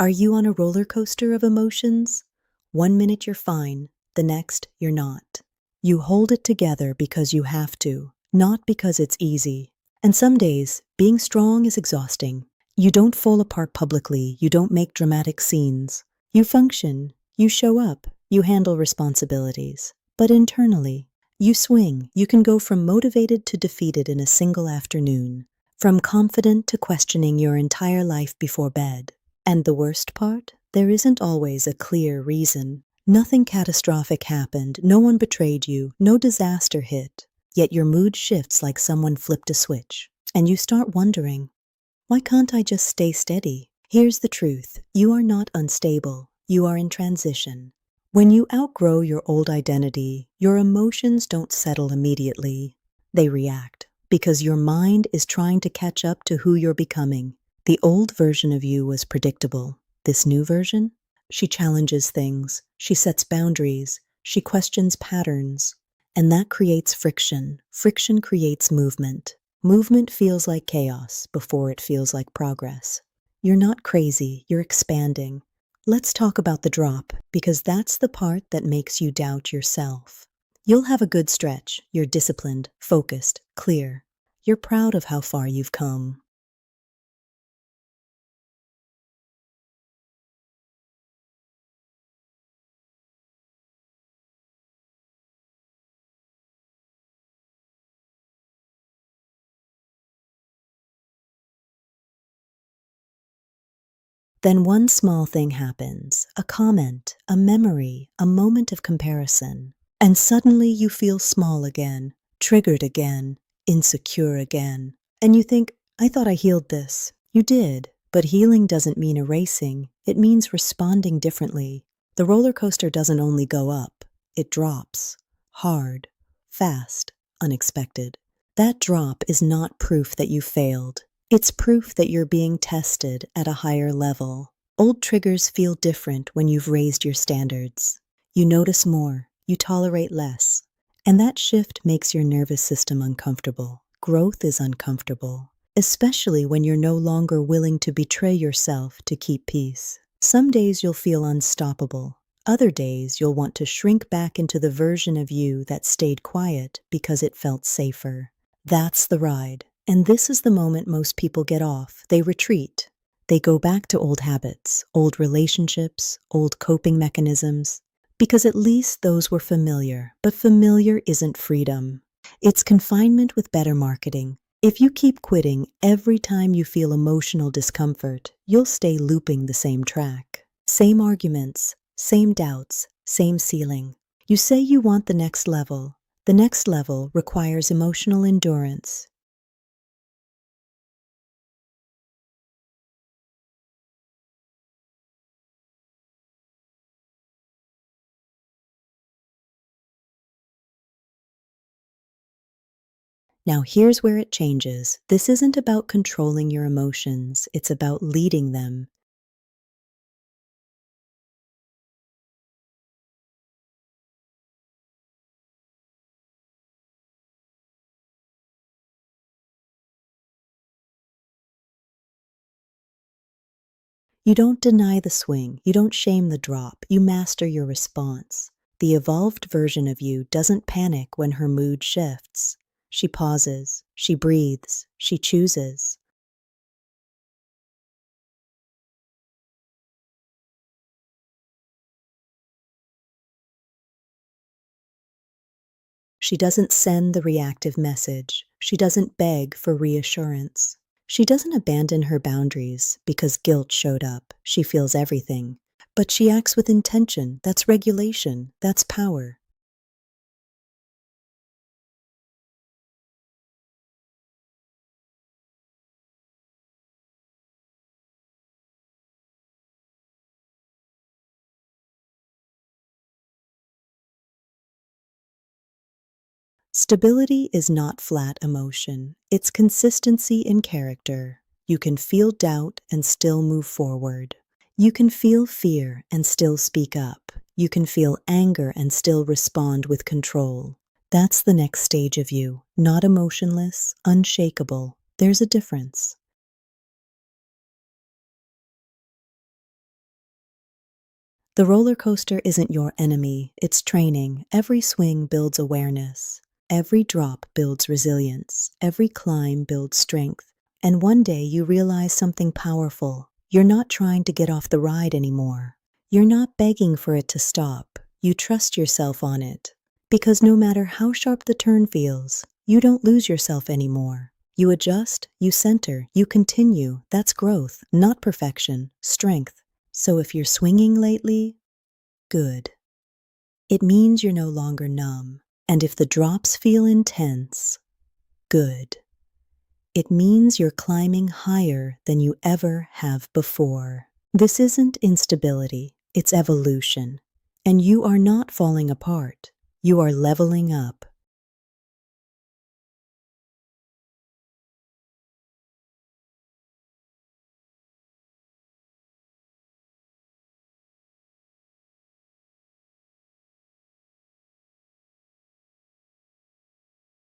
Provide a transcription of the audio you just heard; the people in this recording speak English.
Are you on a roller coaster of emotions? One minute you're fine, the next you're not. You hold it together because you have to, not because it's easy. And some days, being strong is exhausting. You don't fall apart publicly, you don't make dramatic scenes. You function, you show up, you handle responsibilities. But internally, you swing. You can go from motivated to defeated in a single afternoon, from confident to questioning your entire life before bed. And the worst part? There isn't always a clear reason. Nothing catastrophic happened, no one betrayed you, no disaster hit. Yet your mood shifts like someone flipped a switch. And you start wondering, why can't I just stay steady? Here's the truth. You are not unstable. You are in transition. When you outgrow your old identity, your emotions don't settle immediately. They react because your mind is trying to catch up to who you're becoming. The old version of you was predictable. This new version? She challenges things. She sets boundaries. She questions patterns. And that creates friction. Friction creates movement. Movement feels like chaos before it feels like progress. You're not crazy, you're expanding. Let's talk about the drop, because that's the part that makes you doubt yourself. You'll have a good stretch. You're disciplined, focused, clear. You're proud of how far you've come. Then one small thing happens, a comment, a memory, a moment of comparison. And suddenly you feel small again, triggered again, insecure again. And you think, I thought I healed this. You did, but healing doesn't mean erasing. It means responding differently. The roller coaster doesn't only go up, it drops. Hard, fast, unexpected. That drop is not proof that you failed. It's proof that you're being tested at a higher level. Old triggers feel different when you've raised your standards. You notice more, you tolerate less, and that shift makes your nervous system uncomfortable. Growth is uncomfortable, especially when you're no longer willing to betray yourself to keep peace. Some days you'll feel unstoppable. Other days you'll want to shrink back into the version of you that stayed quiet because it felt safer. That's the ride. And this is the moment most people get off. They retreat. They go back to old habits, old relationships, old coping mechanisms, because at least those were familiar. But familiar isn't freedom. It's confinement with better marketing. If you keep quitting every time you feel emotional discomfort, you'll stay looping the same track. Same arguments, same doubts, same ceiling. You say you want the next level. The next level requires emotional endurance. Now here's where it changes. This isn't about controlling your emotions, it's about leading them. You don't deny the swing, you don't shame the drop, you master your response. The evolved version of you doesn't panic when her mood shifts. She pauses, she breathes, she chooses. She doesn't send the reactive message. She doesn't beg for reassurance. She doesn't abandon her boundaries because guilt showed up. She feels everything. But she acts with intention. That's regulation. That's power. Stability is not flat emotion. It's consistency in character. You can feel doubt and still move forward. You can feel fear and still speak up. You can feel anger and still respond with control. That's the next stage of you, not emotionless, unshakable. There's a difference. The roller coaster isn't your enemy, it's training. Every swing builds awareness. Every drop builds resilience. Every climb builds strength. And one day you realize something powerful. You're not trying to get off the ride anymore. You're not begging for it to stop. You trust yourself on it. Because no matter how sharp the turn feels, you don't lose yourself anymore. You adjust, you center, you continue. That's growth, not perfection, strength. So if you're swinging lately, good. It means you're no longer numb. And if the drops feel intense, good. It means you're climbing higher than you ever have before. This isn't instability, it's evolution. And you are not falling apart. You are leveling up.